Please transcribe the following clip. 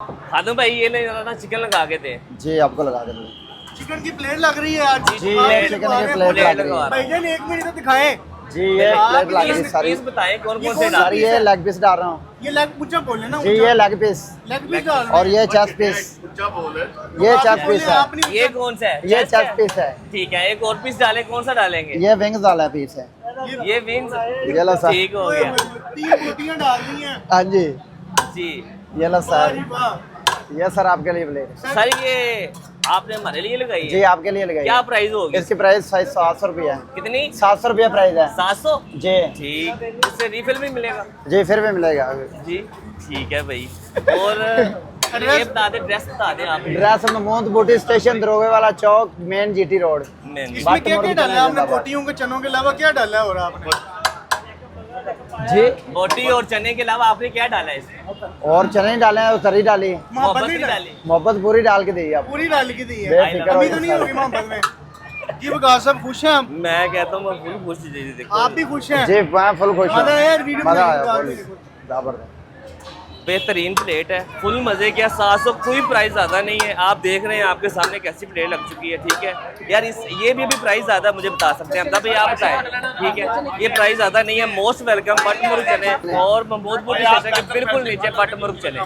खादम भाई ये ले रहा था चिकन लगा के थे। जी आपको लगा देंगे। चिकन की प्लेट लग रही है आज। जी ये चिकन की प्लेट लग रही है। भाईजान एक मिनट तो दिखाएं। जी ये प्लेट लग रही है सारी। पीस बताएं कौन कौन से ये डाल सारी ये लेग पीस डाल रहा हूँ। ये लेग मुझे बोले ना। जी ये लेग पीस लेग पीस डाल रहे और ये चेस्ट पीस। ये चेस्ट पीस है। आपने ये कौन सा है? ये चेस्ट पीस है। ठीक है, एक और पीस डालें, कौन सा डालेंगे? ये विंग्स वाला पीस है। ये विंग्स। ये लो सर। ठीक हो गया। 3 रोटियां डाल दी हैं। हाँ जी जी ये लो वाह जी सर। वाह। ये सर आपके लिए प्लेट। सर ये आपने हमारे लिए लगाई जी है? आपके लिए लगाई क्या है। प्राइस होगी? इसकी प्राइस 700 रुपया है। कितनी? 700 रुपया प्राइस है। 700। जी ठीक, इससे रिफिल भी मिलेगा? जी फिर भी मिलेगा। जी ठीक है भाई। और ये बता दे, ड्रेस बता दें आप। ड्रेस महमूद बूटी स्टेशन दरोगे वाला चौक मेन जीटी रोड। इसमें क्या क्या डाला है आपने? बोटियों के चनों के अलावा क्या डाला है और आपने? जी बोटी और चने के अलावा आपने क्या डाला है इसमें? और चने डाले हैं और तरी डाली। मोहब्बत नहीं भी डाली। मोहब्बत पूरी डाल के दी आप। पूरी डाल की दी है। बेफिक्र अभी हो तो नहीं जाओ होगी मोहब्बत में। जी वकास साहब खुश हैं आप? मैं कहता हूँ मैं फुल खुश जी देखो। आप भी खुश हैं? जी मैं फुल खुश हूँ। मजा आया यार वीडियो में? मजा आया फुल जबरदस्त। बेहतरीन प्लेट है, फुल मजे किया। 700 कोई प्राइस ज़्यादा नहीं है। आप देख रहे हैं आपके सामने कैसी प्लेट लग चुकी है। ठीक है यार, इस ये भी अभी प्राइस ज़्यादा मुझे बता सकते हैं हमदा भाई, आप बताएं। ठीक है ये प्राइस ज़्यादा नहीं है। Most welcome. बट मुर्ग चले और महमूद पूरी स्टेशन के बिल्कुल नीचे बट मुर्ग चले।